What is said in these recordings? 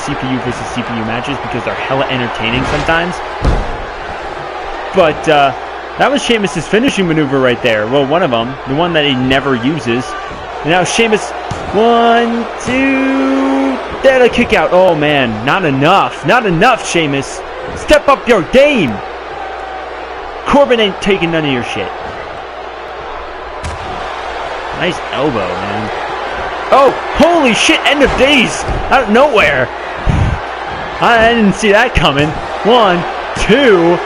CPU versus CPU matches because they're hella entertaining sometimes. But that was Sheamus' finishing maneuver right there. Well, one of them, the one that he never uses. And now Sheamus, 1, 2, there to kick out. Oh man, not enough. Not enough, Sheamus. Step up your game. Corbin ain't taking none of your shit. Nice elbow, man. Oh, holy shit, end of days. Out of nowhere. I didn't see that coming. 1, 2,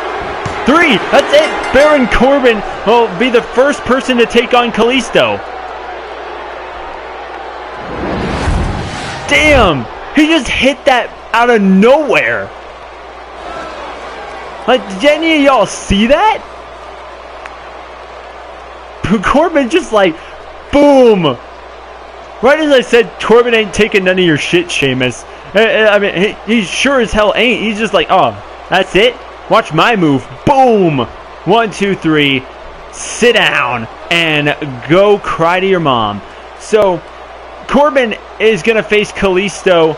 3. That's it. Baron Corbin will be the first person to take on Kalisto. Damn. He just hit that out of nowhere. Like, did any of y'all see that? Corbin just like, boom. Right as I said, Corbin ain't taking none of your shit, Sheamus. I mean, he sure as hell ain't. He's just like, oh, that's it? Watch my move. Boom. 1, 2, 3. Sit down and go cry to your mom. So, Corbin is going to face Kalisto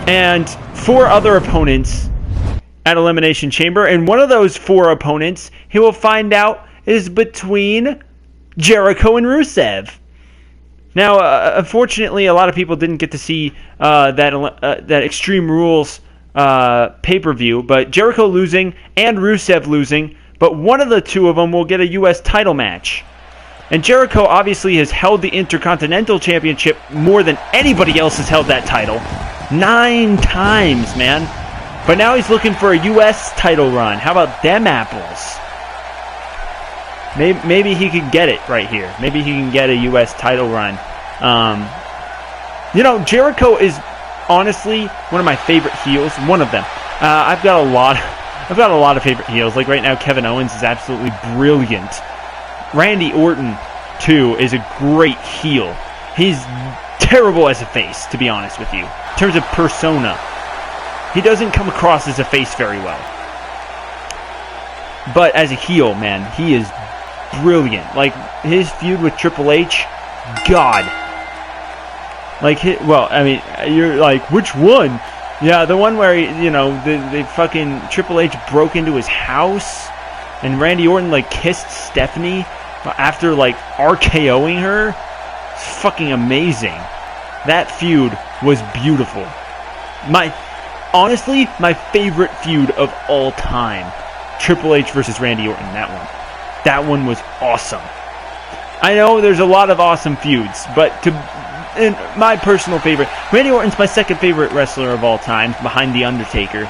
and 4 other opponents at Elimination Chamber. And one of those 4 opponents, he will find out, is between Jericho and Rusev. Now, unfortunately, a lot of people didn't get to see that Extreme Rules pay-per-view, but Jericho losing and Rusev losing, but one of the two of them will get a U.S. title match. And Jericho obviously has held the Intercontinental Championship more than anybody else has held that title. 9 times, man. But now he's looking for a U.S. title run. How about them apples? Maybe he could get it right here. Maybe he can get a U.S. title run. Jericho is honestly one of my favorite heels. One of them. I've got a lot of favorite heels. Like right now, Kevin Owens is absolutely brilliant. Randy Orton, too, is a great heel. He's terrible as a face, to be honest with you. In terms of persona, he doesn't come across as a face very well. But as a heel, man, he is brilliant. Like, his feud with Triple H, God. Like, you're like, which one? Yeah, the one where, the fucking Triple H broke into his house, and Randy Orton, like, kissed Stephanie after, like, RKOing her. It's fucking amazing. That feud was beautiful. Honestly, my favorite feud of all time. Triple H versus Randy Orton, that one. That one was awesome. I know there's a lot of awesome feuds, but my personal favorite, Randy Orton's my second favorite wrestler of all time, behind The Undertaker.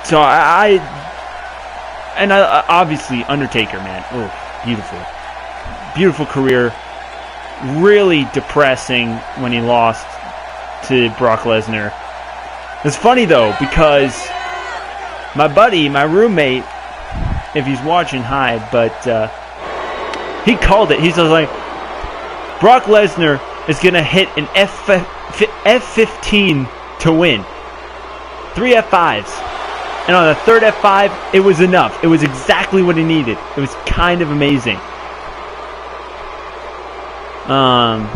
So obviously Undertaker, man. Oh, beautiful. Beautiful career. Really depressing when he lost to Brock Lesnar. It's funny though, because my buddy, my roommate, if he's watching, hi, but he called it. He's just like, Brock Lesnar is going to hit an F15 to win. 3 F5s. And on the third F5, it was enough. It was exactly what he needed. It was kind of amazing. I've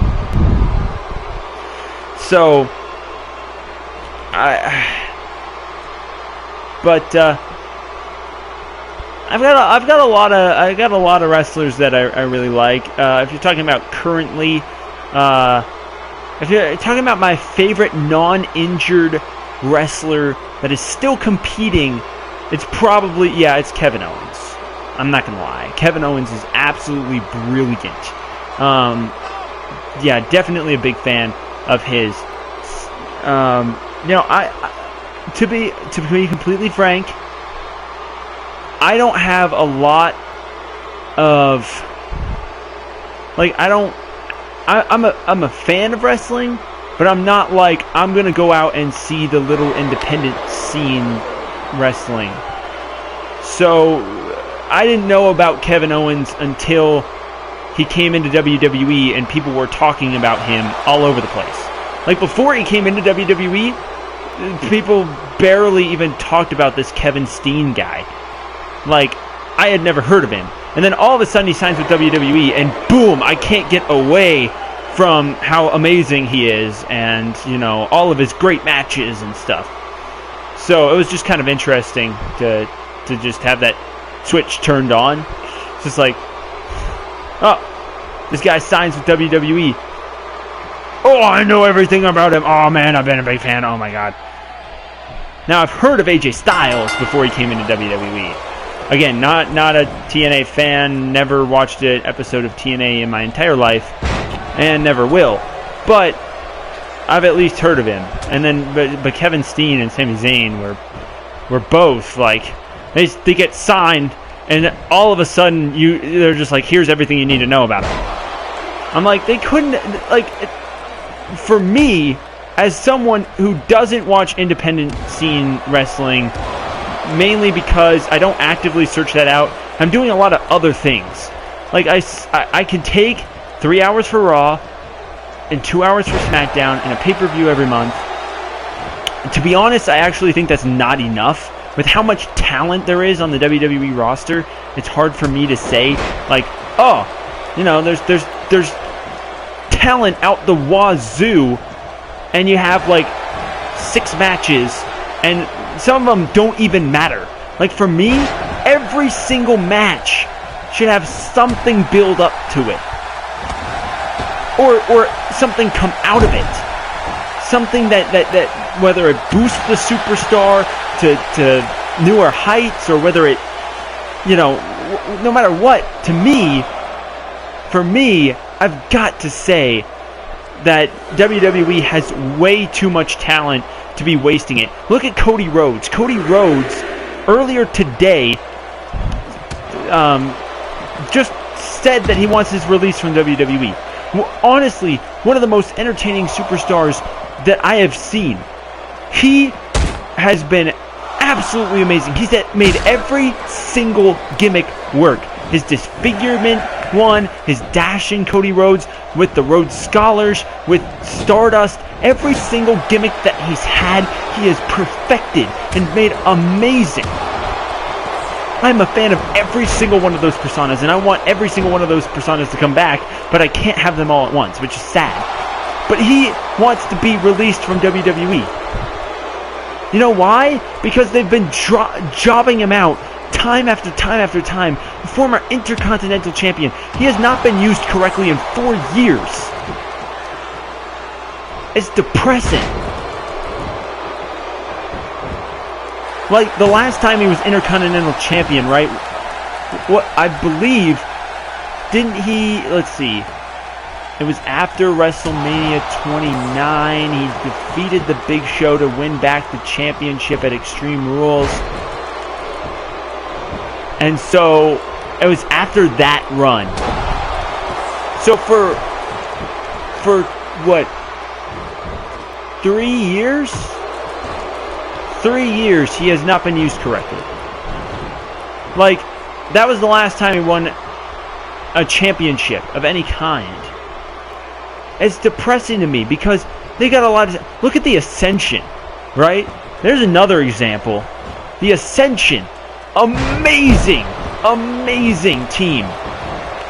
got a lot of wrestlers that I really like. If you're talking about currently, if you're talking about my favorite non-injured wrestler that is still competing, it's Kevin Owens. I'm not gonna lie, Kevin Owens is absolutely brilliant. Definitely a big fan of his. To be completely frank, I don't have a lot of, like, I'm a fan of wrestling, but I'm not like, I'm going to go out and see the little independent scene wrestling. So, I didn't know about Kevin Owens until he came into WWE and people were talking about him all over the place. Like, before he came into WWE, people barely even talked about this Kevin Steen guy. Like, I had never heard of him. And then all of a sudden he signs with WWE, and boom, I can't get away from how amazing he is and, all of his great matches and stuff. So it was just kind of interesting to just have that switch turned on. It's just like, oh, this guy signs with WWE. Oh, I know everything about him. Oh, man, I've been a big fan. Oh, my God. Now, I've heard of AJ Styles before he came into WWE. Again, not a TNA fan, never watched an episode of TNA in my entire life, and never will. But I've at least heard of him. And then, but Kevin Steen and Sami Zayn were both like, they get signed, and all of a sudden they're just like, here's everything you need to know about him. I'm like, they couldn't, like, for me, as someone who doesn't watch independent scene wrestling, mainly because I don't actively search that out, I'm doing a lot of other things. Like, I can take 3 hours for Raw and 2 hours for SmackDown and a pay-per-view every month. And to be honest, I actually think that's not enough. With how much talent there is on the WWE roster, it's hard for me to say, like, oh, there's talent out the wazoo, and you have like 6 matches, and some of them don't even matter. Like, for me, every single match should have something build up to it, or something come out of it, something that whether it boosts the superstar to newer heights, or whether it, no matter what, for me, I've got to say that WWE has way too much talent to be wasting it. Look at Cody Rhodes. Cody Rhodes, earlier today, just said that he wants his release from WWE. Honestly, one of the most entertaining superstars that I have seen. He has been absolutely amazing. He's made every single gimmick work. His disfigurement one, his dashing Cody Rhodes with the Rhodes Scholars, with Stardust, every single gimmick that he's had, he has perfected and made amazing. I'm a fan of every single one of those personas, and I want every single one of those personas to come back, but I can't have them all at once, which is sad. But he wants to be released from WWE. You know why? Because they've been jobbing him out time after time after time. The former Intercontinental Champion. He has not been used correctly in 4 years. It's depressing. Like, the last time he was Intercontinental Champion, right? What I believe, didn't he, let's see, it was after WrestleMania 29. He defeated the Big Show to win back the championship at Extreme Rules. And so, it was after that run. So for what, 3 years? 3 years he has not been used correctly. Like, that was the last time he won a championship of any kind. It's depressing to me because they got a lot of... Look at the Ascension, right? There's another example. The Ascension. Amazing team.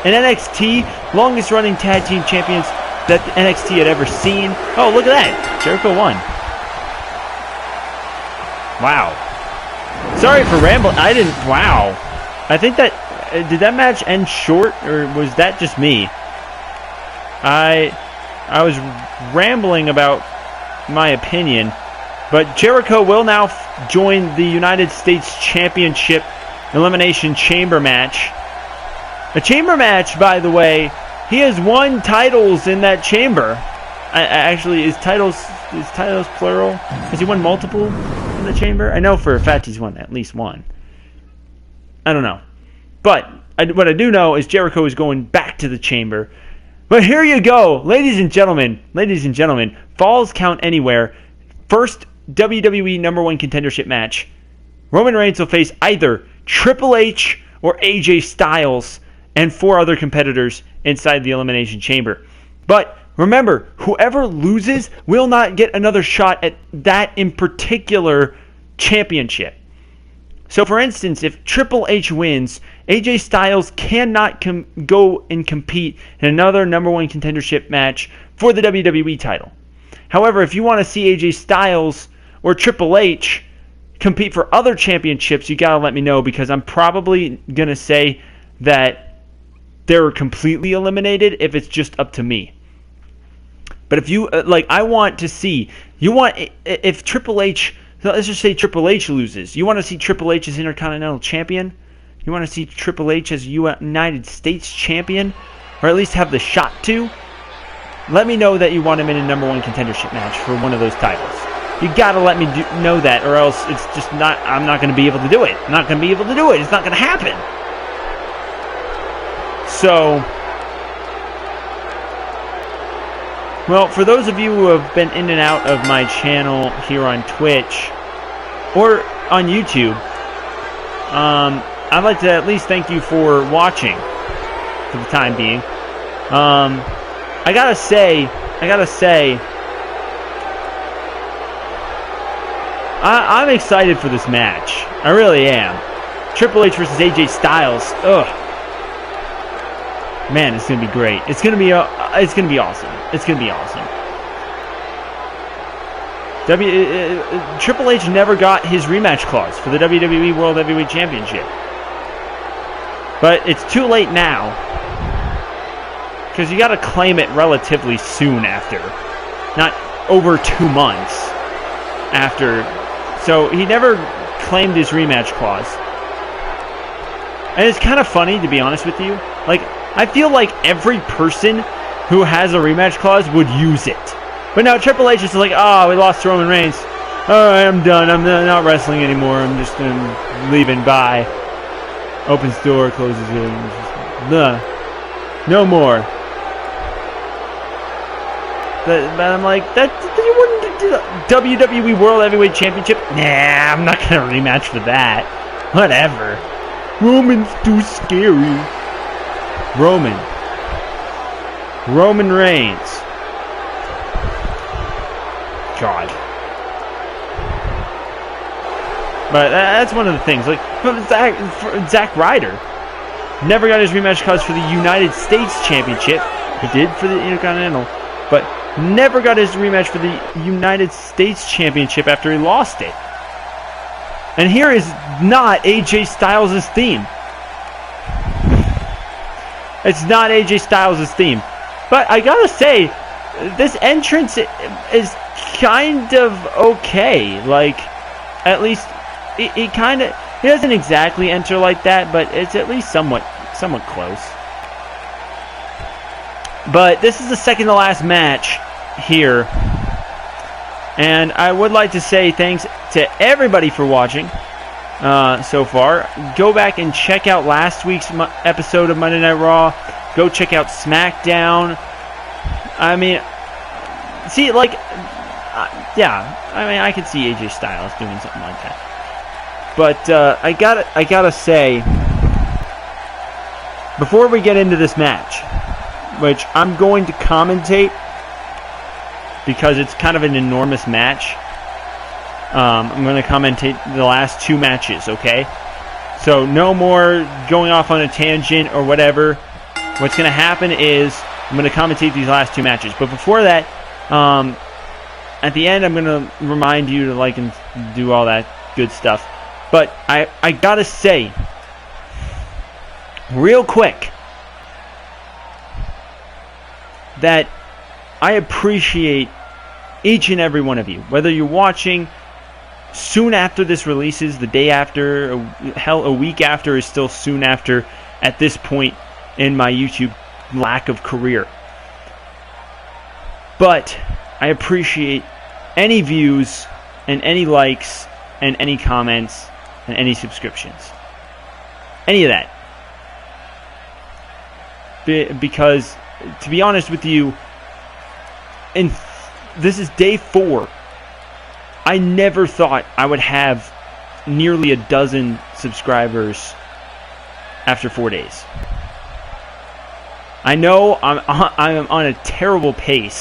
And NXT, longest running tag team champions that NXT had ever seen. Oh, look at that. Jericho won. Wow. Sorry for rambling. Wow. I think that... did that match end short, or was that just me? I was rambling about my opinion, but Jericho will now join the United States Championship Elimination Chamber match. A chamber match, by the way, he has won titles in that chamber. Actually, is titles plural? Has he won multiple in the chamber? I know for a fact he's won at least one. I don't know. But what I do know is Jericho is going back to the chamber. But here you go, ladies and gentlemen, Falls Count Anywhere, first WWE number 1 contendership match. Roman Reigns will face either Triple H or AJ Styles and 4 other competitors inside the Elimination Chamber. But remember, whoever loses will not get another shot at that in particular championship. So for instance, if Triple H wins AJ Styles cannot go and compete in another number one contendership match for the WWE title. However, if you want to see AJ Styles or Triple H compete for other championships, you got to let me know, because I'm probably going to say that they're completely eliminated if it's just up to me. But if you, I want to see, if Triple H, let's just say Triple H loses, you want to see Triple H as Intercontinental Champion? You want to see Triple H as United States Champion? Or at least have the shot to? Let me know that you want him in a number one contendership match for one of those titles. You got to let me know that, or else it's just not, I'm not going to be able to do it. I'm not going to be able to do it. It's not going to happen. So, well, for those of you who have been in and out of my channel here on Twitch or on YouTube, I'd like to at least thank you for watching for the time being. I gotta say, I'm excited for this match. I really am. Triple H versus AJ Styles. Ugh. Man, it's gonna be great. It's gonna be awesome. It's gonna be awesome. Triple H never got his rematch clause for the WWE World Heavyweight Championship, but it's too late now, because you got to claim it relatively soon after, not over 2 months after. So he never claimed his rematch clause, and it's kind of funny, to be honest with you. I feel like every person who has a rematch clause would use it. But now Triple H is like, oh, we lost Roman Reigns. All right, I'm done. I'm not wrestling anymore. I'm just leaving. Bye. Opens door, closes it. No more. But I'm like, you wouldn't do the WWE World Heavyweight Championship? Nah, I'm not going to rematch for that. Whatever. Roman's too scary. Roman Reigns. God. But that's one of the things. Zack Ryder never got his rematch clause for the United States Championship. He did for the Intercontinental, but never got his rematch for the United States Championship after he lost it. And here is not AJ Styles' theme. It's not AJ Styles' theme. But I gotta say, this entrance is kind of okay. At least he doesn't exactly enter like that, but it's at least somewhat close. But this is the second to last match here, and I would like to say thanks to everybody for watching so far. Go back and check out last week's episode of Monday Night Raw. Go check out SmackDown. I mean, see, I could see AJ Styles doing something like that. But I gotta say, before we get into this match, which I'm going to commentate because it's kind of an enormous match, I'm going to commentate the last 2 matches, okay? So no more going off on a tangent or whatever. What's going to happen is I'm going to commentate these last 2 matches. But before that, at the end, I'm going to remind you to like and do all that good stuff. But I got to say, real quick, that I appreciate each and every one of you. Whether you're watching soon after this releases, the day after, a week after is still soon after at this point in my YouTube lack of career. But I appreciate any views and any likes and any comments and any subscriptions. Any of that. Because, to be honest with you, this is day 4. I never thought I would have nearly a dozen subscribers after 4 days. I know I'm on a terrible pace